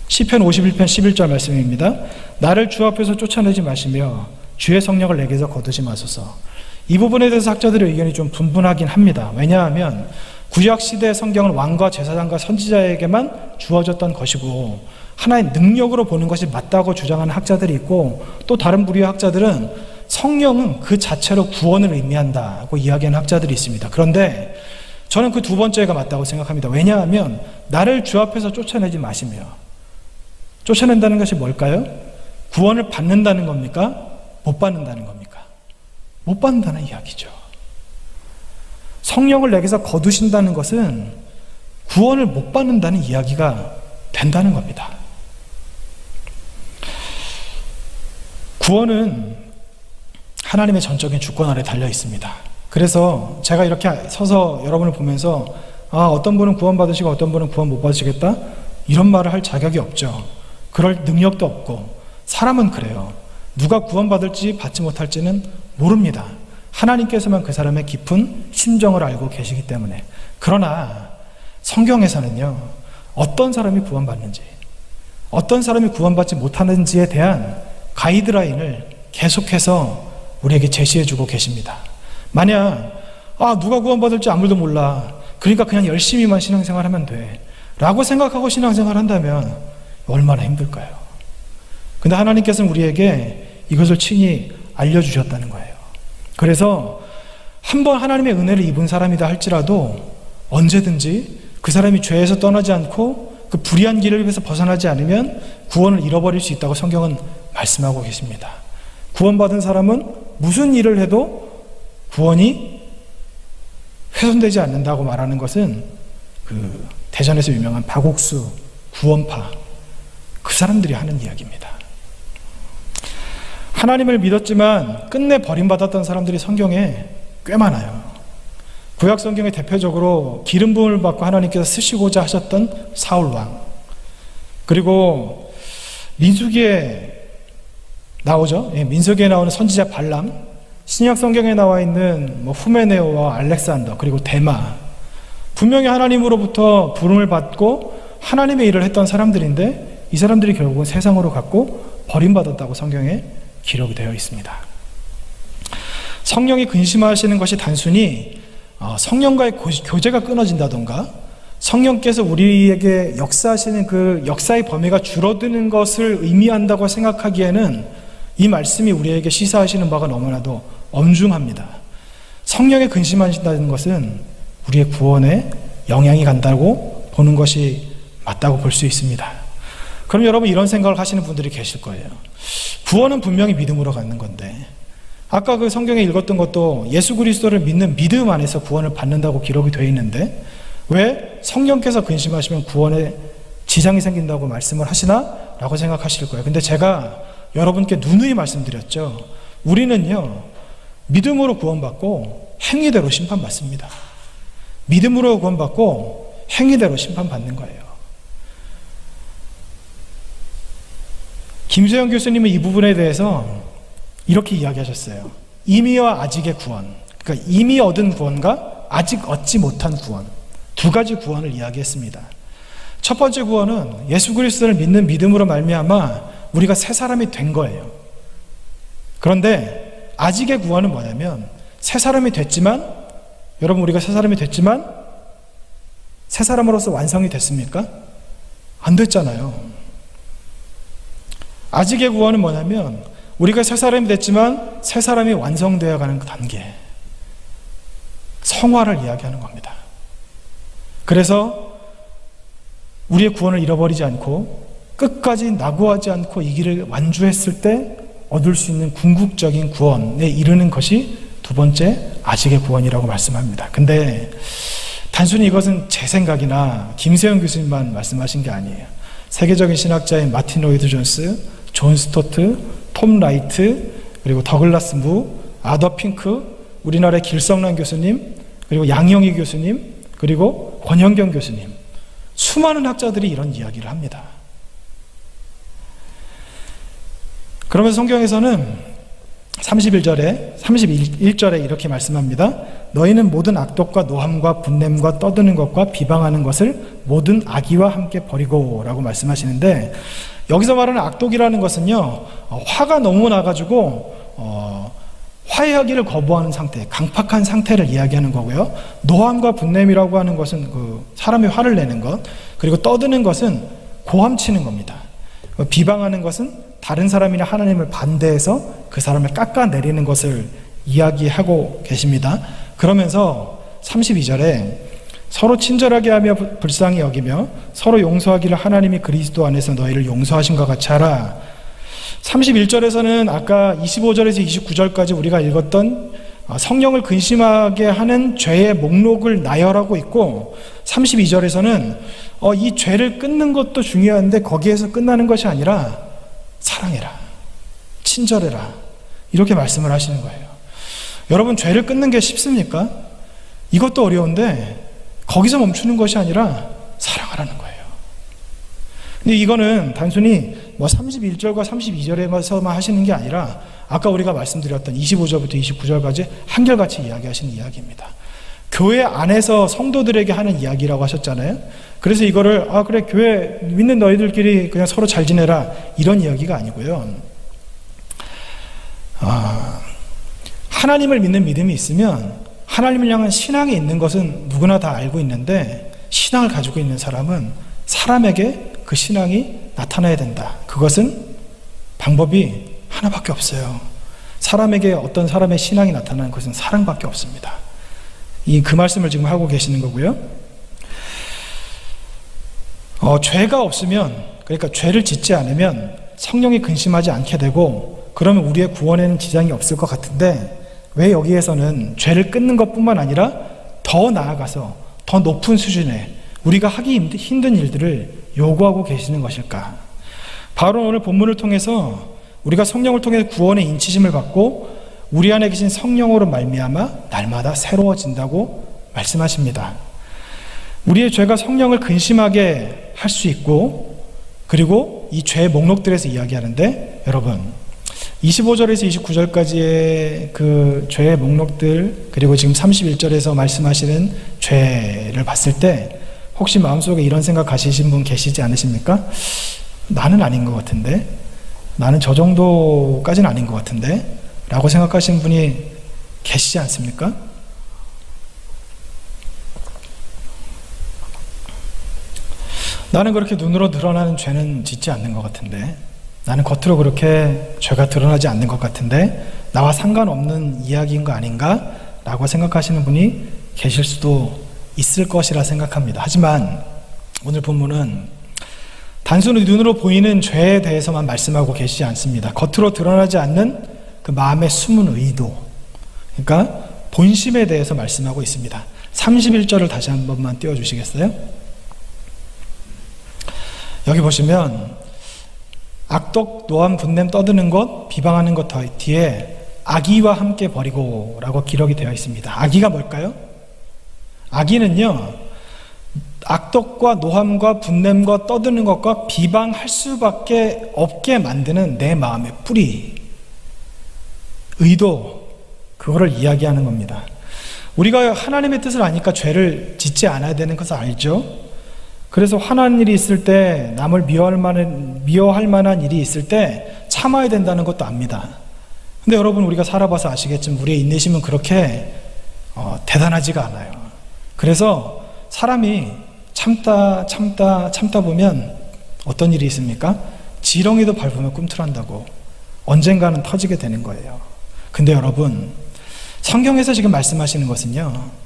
시편 51편 11절 말씀입니다. 나를 주 앞에서 쫓아내지 마시며 주의 성령을 내게서 거두지 마소서. 이 부분에 대해서 학자들의 의견이 좀 분분하긴 합니다. 왜냐하면 구약시대의 성경은 왕과 제사장과 선지자에게만 주어졌던 것이고 하나의 능력으로 보는 것이 맞다고 주장하는 학자들이 있고, 또 다른 부류의 학자들은 성령은 그 자체로 구원을 의미한다고 이야기하는 학자들이 있습니다. 그런데 저는 그 두 번째가 맞다고 생각합니다. 왜냐하면 나를 주 앞에서 쫓아내지 마시며, 쫓아낸다는 것이 뭘까요? 구원을 받는다는 겁니까? 못 받는다는 겁니까? 못 받는다는 이야기죠. 성령을 내게서 거두신다는 것은 구원을 못 받는다는 이야기가 된다는 겁니다. 구원은 하나님의 전적인 주권 아래 달려 있습니다. 그래서 제가 이렇게 서서 여러분을 보면서 어떤 분은 구원 받으시고 어떤 분은 구원 못 받으시겠다? 이런 말을 할 자격이 없죠. 그럴 능력도 없고, 사람은 그래요. 누가 구원 받을지 받지 못할지는 모릅니다. 하나님께서만 그 사람의 깊은 심정을 알고 계시기 때문에. 그러나 성경에서는요, 어떤 사람이 구원받는지, 어떤 사람이 구원받지 못하는지에 대한 가이드라인을 계속해서 우리에게 제시해주고 계십니다. 만약 누가 구원받을지 아무도 몰라, 그러니까 그냥 열심히만 신앙생활하면 돼 라고 생각하고 신앙생활한다면 얼마나 힘들까요? 근데 하나님께서는 우리에게 이것을 친히 알려주셨다는 거예요. 그래서 한번 하나님의 은혜를 입은 사람이다 할지라도 언제든지 그 사람이 죄에서 떠나지 않고 그 불의한 길을 위해서 벗어나지 않으면 구원을 잃어버릴 수 있다고 성경은 말씀하고 계십니다. 구원받은 사람은 무슨 일을 해도 구원이 훼손되지 않는다고 말하는 것은 그 대전에서 유명한 박옥수 구원파, 그 사람들이 하는 이야기입니다. 하나님을 믿었지만 끝내 버림받았던 사람들이 성경에 꽤 많아요. 구약 성경에 대표적으로 기름 부음을 받고 하나님께서 쓰시고자 하셨던 사울 왕, 그리고 민수기에 나오죠. 민수기에 나오는 선지자 발람, 신약 성경에 나와 있는 후메네오와 알렉산더, 그리고 데마, 분명히 하나님으로부터 부름을 받고 하나님의 일을 했던 사람들인데 이 사람들이 결국은 세상으로 갔고 버림받았다고 성경에 기록이 되어 있습니다. 성령이 근심하시는 것이 단순히 성령과의 교제가 끊어진다던가 성령께서 우리에게 역사하시는 그 역사의 범위가 줄어드는 것을 의미한다고 생각하기에는 이 말씀이 우리에게 시사하시는 바가 너무나도 엄중합니다. 성령에 근심하신다는 것은 우리의 구원에 영향이 간다고 보는 것이 맞다고 볼 수 있습니다. 그럼 여러분, 이런 생각을 하시는 분들이 계실 거예요. 구원은 분명히 믿음으로 갖는 건데, 아까 그 성경에 읽었던 것도 예수 그리스도를 믿는 믿음 안에서 구원을 받는다고 기록이 되어 있는데 왜 성령께서 근심하시면 구원에 지장이 생긴다고 말씀을 하시나? 라고 생각하실 거예요. 근데 제가 여러분께 누누이 말씀드렸죠. 우리는요, 믿음으로 구원받고 행위대로 심판받습니다. 믿음으로 구원받고 행위대로 심판받는 거예요. 김세영 교수님은 이 부분에 대해서 이렇게 이야기하셨어요. 이미와 아직의 구원, 그러니까 이미 얻은 구원과 아직 얻지 못한 구원, 두 가지 구원을 이야기했습니다. 첫 번째 구원은 예수 그리스도를 믿는 믿음으로 말미암아 우리가 새 사람이 된 거예요. 그런데 아직의 구원은 뭐냐면, 새 사람이 됐지만, 여러분, 우리가 새 사람이 됐지만 새 사람으로서 완성이 됐습니까? 안 됐잖아요. 아직의 구원은 뭐냐면 우리가 새 사람이 됐지만 새 사람이 완성되어 가는 그 단계, 성화를 이야기하는 겁니다. 그래서 우리의 구원을 잃어버리지 않고 끝까지 낙오하지 않고 이 길을 완주했을 때 얻을 수 있는 궁극적인 구원에 이르는 것이 두 번째 아직의 구원이라고 말씀합니다. 근데 단순히 이것은 제 생각이나 김세영 교수님만 말씀하신 게 아니에요. 세계적인 신학자인 마틴 로이드 존스, 존 스토트, 톰 라이트, 그리고 더글라스 무, 아더 핑크, 우리나라의 길성란 교수님, 그리고 양영희 교수님, 그리고 권현경 교수님, 수많은 학자들이 이런 이야기를 합니다. 그러면서 성경에서는 31절에 이렇게 말씀합니다. 너희는 모든 악독과 노함과 분냄과 떠드는 것과 비방하는 것을 모든 악의와 함께 버리고 라고 말씀하시는데, 여기서 말하는 악독이라는 것은요, 화가 너무 나가지고 화해하기를 거부하는 상태, 강팍한 상태를 이야기하는 거고요. 노함과 분냄이라고 하는 것은 사람이 화를 내는 것, 그리고 떠드는 것은 고함치는 겁니다. 비방하는 것은 다른 사람이나 하나님을 반대해서 그 사람을 깎아내리는 것을 이야기하고 계십니다. 그러면서 32절에 서로 친절하게 하며 불쌍히 여기며 서로 용서하기를 하나님이 그리스도 안에서 너희를 용서하신 것 같이 하라. 31절에서는 아까 25절에서 29절까지 우리가 읽었던 성령을 근심하게 하는 죄의 목록을 나열하고 있고, 32절에서는 이 죄를 끊는 것도 중요한데 거기에서 끝나는 것이 아니라 사랑해라, 친절해라, 이렇게 말씀을 하시는 거예요. 여러분, 죄를 끊는 게 쉽습니까? 이것도 어려운데 거기서 멈추는 것이 아니라 사랑하라는 거예요. 근데 이거는 단순히 31절과 32절에서만 하시는 게 아니라 아까 우리가 말씀드렸던 25절부터 29절까지 한결같이 이야기하시는 이야기입니다. 교회 안에서 성도들에게 하는 이야기라고 하셨잖아요. 그래서 이거를 그래, 교회 믿는 너희들끼리 그냥 서로 잘 지내라, 이런 이야기가 아니고요. 하나님을 믿는 믿음이 있으면 하나님을 향한 신앙이 있는 것은 누구나 다 알고 있는데, 신앙을 가지고 있는 사람은 사람에게 그 신앙이 나타나야 된다. 그것은 방법이 하나밖에 없어요. 사람에게 어떤 사람의 신앙이 나타나는 것은 사랑밖에 없습니다. 그 말씀을 지금 하고 계시는 거고요. 죄가 없으면, 그러니까 죄를 짓지 않으면 성령이 근심하지 않게 되고, 그러면 우리의 구원에는 지장이 없을 것 같은데, 왜 여기에서는 죄를 끊는 것뿐만 아니라 더 나아가서 더 높은 수준의 우리가 하기 힘든 일들을 요구하고 계시는 것일까? 바로 오늘 본문을 통해서 우리가 성령을 통해 구원의 인치심을 받고 우리 안에 계신 성령으로 말미암아 날마다 새로워진다고 말씀하십니다. 우리의 죄가 성령을 근심하게 할 수 있고, 그리고 이 죄의 목록들에서 이야기하는데, 여러분 25절에서 29절까지의 그 죄의 목록들, 그리고 지금 31절에서 말씀하시는 죄를 봤을 때 혹시 마음속에 이런 생각 가지신 분 계시지 않으십니까? 나는 아닌 것 같은데, 나는 저 정도까지는 아닌 것 같은데 라고 생각하시는 분이 계시지 않습니까? 나는 그렇게 눈으로 드러나는 죄는 짓지 않는 것 같은데, 나는 겉으로 그렇게 죄가 드러나지 않는 것 같은데 나와 상관없는 이야기인 거 아닌가? 라고 생각하시는 분이 계실 수도 있을 것이라 생각합니다. 하지만 오늘 본문은 단순히 눈으로 보이는 죄에 대해서만 말씀하고 계시지 않습니다. 겉으로 드러나지 않는 그 마음의 숨은 의도, 그러니까 본심에 대해서 말씀하고 있습니다. 31절을 다시 한 번만 띄워주시겠어요? 여기 보시면 악독, 노함, 분냄, 떠드는 것, 비방하는 것 뒤에 악의와 함께 버리고 라고 기록이 되어 있습니다. 악의가 뭘까요? 악의는요, 악독과 노함과 분냄과 떠드는 것과 비방할 수밖에 없게 만드는 내 마음의 뿌리, 의도, 그거를 이야기하는 겁니다. 우리가 하나님의 뜻을 아니까 죄를 짓지 않아야 되는 것을 알죠. 그래서 화난 일이 있을 때, 남을 미워할 만한 일이 있을 때 참아야 된다는 것도 압니다. 근데 여러분, 우리가 살아봐서 아시겠지만 우리의 인내심은 그렇게 대단하지가 않아요. 그래서 사람이 참다 보면 어떤 일이 있습니까? 지렁이도 밟으면 꿈틀한다고 언젠가는 터지게 되는 거예요. 근데 여러분, 성경에서 지금 말씀하시는 것은요,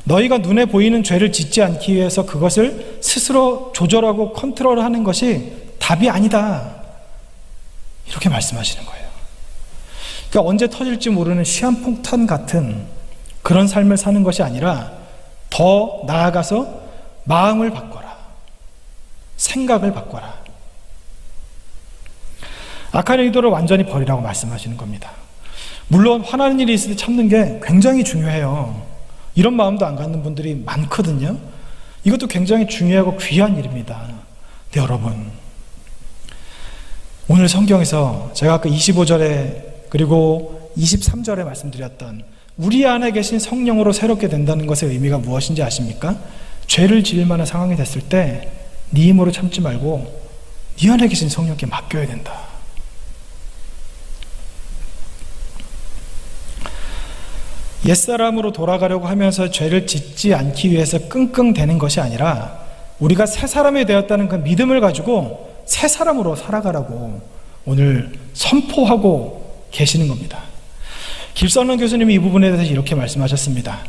너희가 눈에 보이는 죄를 짓지 않기 위해서 그것을 스스로 조절하고 컨트롤하는 것이 답이 아니다, 이렇게 말씀하시는 거예요. 그러니까 언제 터질지 모르는 시한폭탄 같은 그런 삶을 사는 것이 아니라 더 나아가서 마음을 바꿔라, 생각을 바꿔라, 악한 의도를 완전히 버리라고 말씀하시는 겁니다. 물론 화나는 일이 있을 때 참는 게 굉장히 중요해요. 이런 마음도 안 갖는 분들이 많거든요. 이것도 굉장히 중요하고 귀한 일입니다. 근데 여러분, 오늘 성경에서 제가 아까 25절에 그리고 23절에 말씀드렸던 우리 안에 계신 성령으로 새롭게 된다는 것의 의미가 무엇인지 아십니까? 죄를 지을 만한 상황이 됐을 때 네 힘으로 참지 말고 네 안에 계신 성령께 맡겨야 된다. 옛사람으로 돌아가려고 하면서 죄를 짓지 않기 위해서 끙끙대는 것이 아니라 우리가 새 사람이 되었다는 그 믿음을 가지고 새 사람으로 살아가라고 오늘 선포하고 계시는 겁니다. 길선원 교수님이 이 부분에 대해서 이렇게 말씀하셨습니다.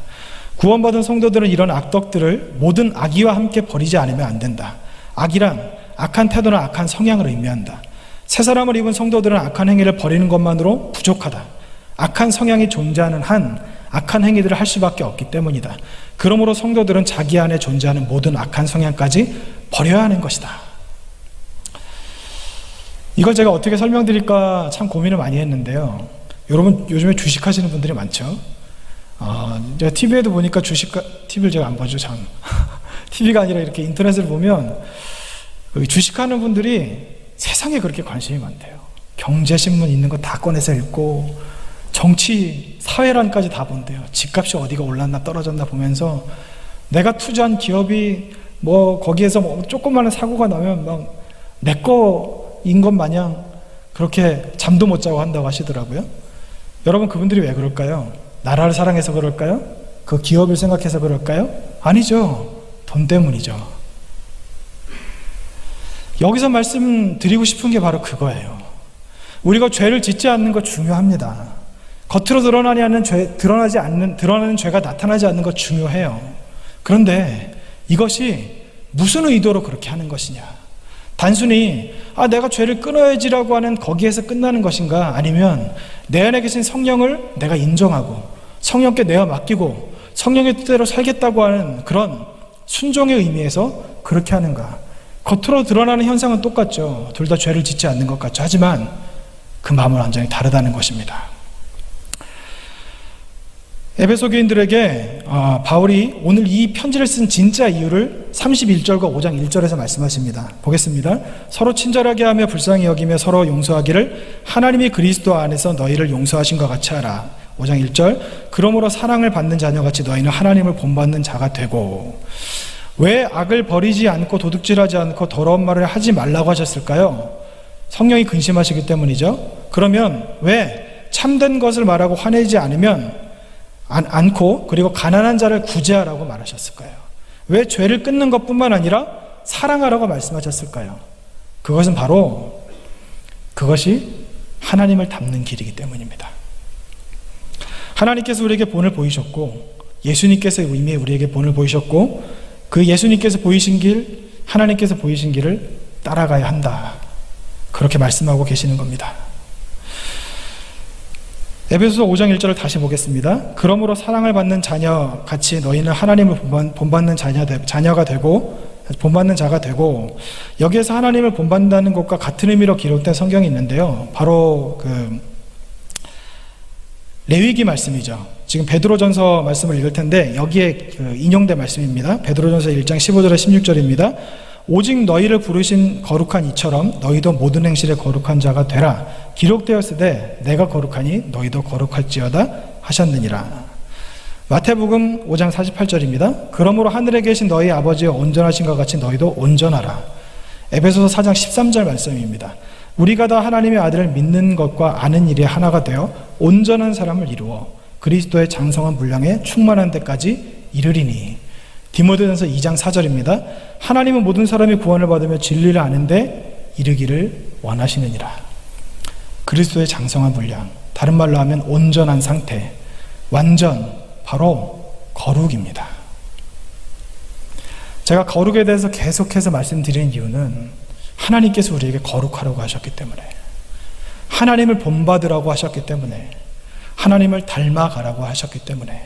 구원받은 성도들은 이런 악덕들을 모든 악의와 함께 버리지 않으면 안 된다. 악이란 악한 태도나 악한 성향을 의미한다. 새 사람을 입은 성도들은 악한 행위를 버리는 것만으로 부족하다. 악한 성향이 존재하는 한 악한 행위들을 할 수밖에 없기 때문이다. 그러므로 성도들은 자기 안에 존재하는 모든 악한 성향까지 버려야 하는 것이다. 이걸 제가 어떻게 설명드릴까 참 고민을 많이 했는데요. 여러분 요즘에 주식하시는 분들이 많죠. 제가 TV에도 보니까 TV를 제가 안 보죠, 참. TV가 아니라 이렇게 인터넷을 보면 주식하는 분들이 세상에 그렇게 관심이 많대요. 경제신문 있는 거 다 꺼내서 읽고 정치, 사회란까지 다 본대요. 집값이 어디가 올랐나 떨어졌나 보면서 내가 투자한 기업이 뭐 거기에서 뭐 조그마한 사고가 나면 막 내 거인 것 마냥 그렇게 잠도 못 자고 한다고 하시더라고요. 여러분 그분들이 왜 그럴까요? 나라를 사랑해서 그럴까요? 그 기업을 생각해서 그럴까요? 아니죠. 돈 때문이죠. 여기서 말씀드리고 싶은 게 바로 그거예요. 우리가 죄를 짓지 않는 거 중요합니다. 겉으로 드러나는 죄가 나타나지 않는 것 중요해요. 그런데 이것이 무슨 의도로 그렇게 하는 것이냐? 단순히 내가 죄를 끊어야지라고 하는 거기에서 끝나는 것인가? 아니면 내 안에 계신 성령을 내가 인정하고 성령께 내어 맡기고 성령의 뜻대로 살겠다고 하는 그런 순종의 의미에서 그렇게 하는가? 겉으로 드러나는 현상은 똑같죠. 둘 다 죄를 짓지 않는 것 같죠. 하지만 그 마음은 완전히 다르다는 것입니다. 에베소 교인들에게 바울이 오늘 이 편지를 쓴 진짜 이유를 31절과 5장 1절에서 말씀하십니다. 보겠습니다. 서로 친절하게 하며 불쌍히 여기며 서로 용서하기를 하나님이 그리스도 안에서 너희를 용서하신 것 같이 하라. 5장 1절 그러므로 사랑을 받는 자녀같이 너희는 하나님을 본받는 자가 되고. 왜 악을 버리지 않고 도둑질하지 않고 더러운 말을 하지 말라고 하셨을까요? 성령이 근심하시기 때문이죠. 그러면 왜 참된 것을 말하고 화내지 않고 그리고 가난한 자를 구제하라고 말하셨을까요? 왜 죄를 끊는 것뿐만 아니라 사랑하라고 말씀하셨을까요? 그것은 바로 그것이 하나님을 닮는 길이기 때문입니다. 하나님께서 우리에게 본을 보이셨고 예수님께서 이미 우리에게 본을 보이셨고 그 예수님께서 보이신 길, 하나님께서 보이신 길을 따라가야 한다. 그렇게 말씀하고 계시는 겁니다. 에베소서 5장 1절을 다시 보겠습니다. 그러므로 사랑을 받는 자녀 같이 너희는 하나님을 본받는 자녀가 되고 본받는 자가 되고. 여기에서 하나님을 본받는다는 것과 같은 의미로 기록된 성경이 있는데요. 바로 그 레위기 말씀이죠. 지금 베드로전서 말씀을 읽을 텐데 여기에 인용된 말씀입니다. 베드로전서 1장 15절에 16절입니다. 오직 너희를 부르신 거룩한 이처럼 너희도 모든 행실에 거룩한 자가 되라. 기록되었으되 내가 거룩하니 너희도 거룩할지어다 하셨느니라. 마태복음 5장 48절입니다. 그러므로 하늘에 계신 너희 아버지의 온전하신 것 같이 너희도 온전하라. 에베소서 4장 13절 말씀입니다. 우리가 다 하나님의 아들을 믿는 것과 아는 일이 하나가 되어 온전한 사람을 이루어 그리스도의 장성한 분량에 충만한 데까지 이르리니. 디모데전서 2장 4절입니다. 하나님은 모든 사람이 구원을 받으며 진리를 아는데 이르기를 원하시느니라. 그리스도의 장성한 분량, 다른 말로 하면 온전한 상태, 완전, 바로 거룩입니다. 제가 거룩에 대해서 계속해서 말씀드리는 이유는 하나님께서 우리에게 거룩하라고 하셨기 때문에, 하나님을 본받으라고 하셨기 때문에, 하나님을 닮아가라고 하셨기 때문에.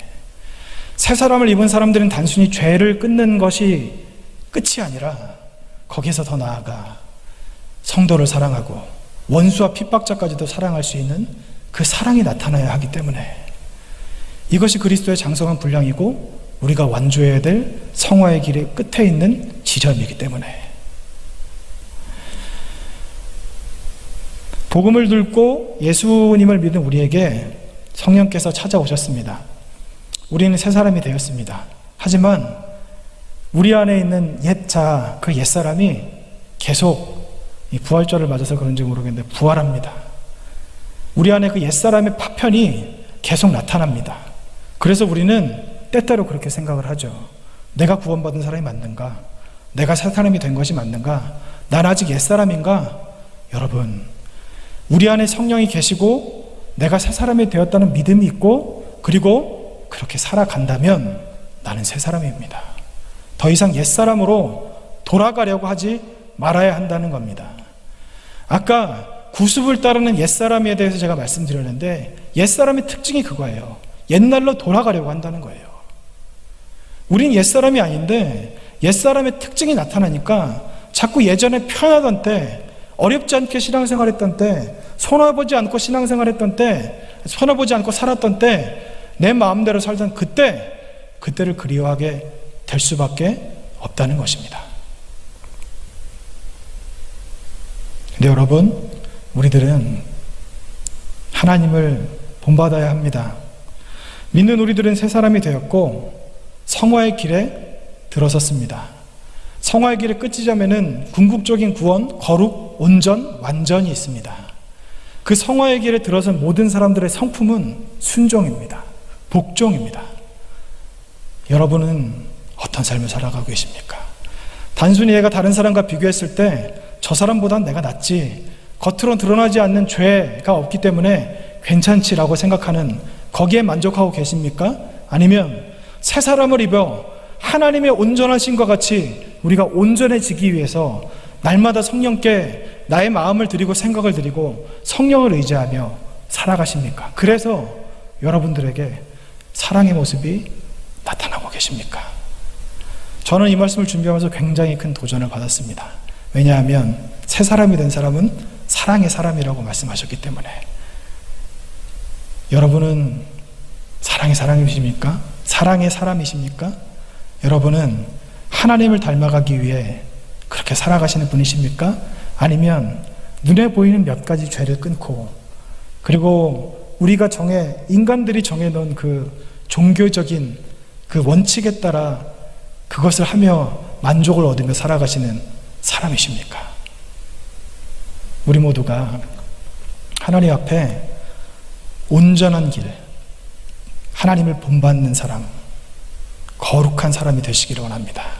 새 사람을 입은 사람들은 단순히 죄를 끊는 것이 끝이 아니라 거기에서 더 나아가 성도를 사랑하고 원수와 핍박자까지도 사랑할 수 있는 그 사랑이 나타나야 하기 때문에, 이것이 그리스도의 장성한 분량이고 우리가 완주해야 될 성화의 길의 끝에 있는 지점이기 때문에. 복음을 듣고 예수님을 믿은 우리에게 성령께서 찾아오셨습니다. 우리는 새 사람이 되었습니다. 하지만 우리 안에 있는 옛 자, 그 옛사람이 계속 이 부활절을 맞아서 그런지 모르겠는데 부활합니다. 우리 안에 그 옛사람의 파편이 계속 나타납니다. 그래서 우리는 때때로 그렇게 생각을 하죠. 내가 구원받은 사람이 맞는가? 내가 새 사람이 된 것이 맞는가? 난 아직 옛사람인가? 여러분, 우리 안에 성령이 계시고 내가 새 사람이 되었다는 믿음이 있고 그리고 그렇게 살아간다면 나는 새 사람입니다. 더 이상 옛사람으로 돌아가려고 하지 말아야 한다는 겁니다. 아까 구습을 따르는 옛사람에 대해서 제가 말씀드렸는데 옛사람의 특징이 그거예요. 옛날로 돌아가려고 한다는 거예요. 우린 옛사람이 아닌데 옛사람의 특징이 나타나니까 자꾸 예전에 편하던 때, 어렵지 않게 신앙생활했던 때, 손해보지 않고 신앙생활했던 때, 손해보지 않고 살았던 때, 내 마음대로 살던 그때를 그리워하게 될 수밖에 없다는 것입니다. 근데 여러분, 우리들은 하나님을 본받아야 합니다. 믿는 우리들은 새 사람이 되었고 성화의 길에 들어섰습니다. 성화의 길의 끝지점에는 궁극적인 구원, 거룩, 온전, 완전이 있습니다. 그 성화의 길에 들어선 모든 사람들의 성품은 순종입니다. 복종입니다. 여러분은 어떤 삶을 살아가고 계십니까? 단순히 얘가 다른 사람과 비교했을 때 저 사람보단 내가 낫지, 겉으로 드러나지 않는 죄가 없기 때문에 괜찮지라고 생각하는 거기에 만족하고 계십니까? 아니면 새 사람을 입어 하나님의 온전하신과 같이 우리가 온전해지기 위해서 날마다 성령께 나의 마음을 드리고 생각을 드리고 성령을 의지하며 살아가십니까? 그래서 여러분들에게 사랑의 모습이 나타나고 계십니까? 저는 이 말씀을 준비하면서 굉장히 큰 도전을 받았습니다. 왜냐하면 새 사람이 된 사람은 사랑의 사람이라고 말씀하셨기 때문에. 여러분은 사랑의 사람이십니까? 사랑의 사람이십니까? 여러분은 하나님을 닮아가기 위해 그렇게 살아가시는 분이십니까? 아니면 눈에 보이는 몇 가지 죄를 끊고 그리고 우리가 인간들이 정해놓은 그 종교적인 그 원칙에 따라 그것을 하며 만족을 얻으며 살아가시는 사람이십니까? 우리 모두가 하나님 앞에 온전한 길, 하나님을 본받는 사람, 거룩한 사람이 되시기를 원합니다.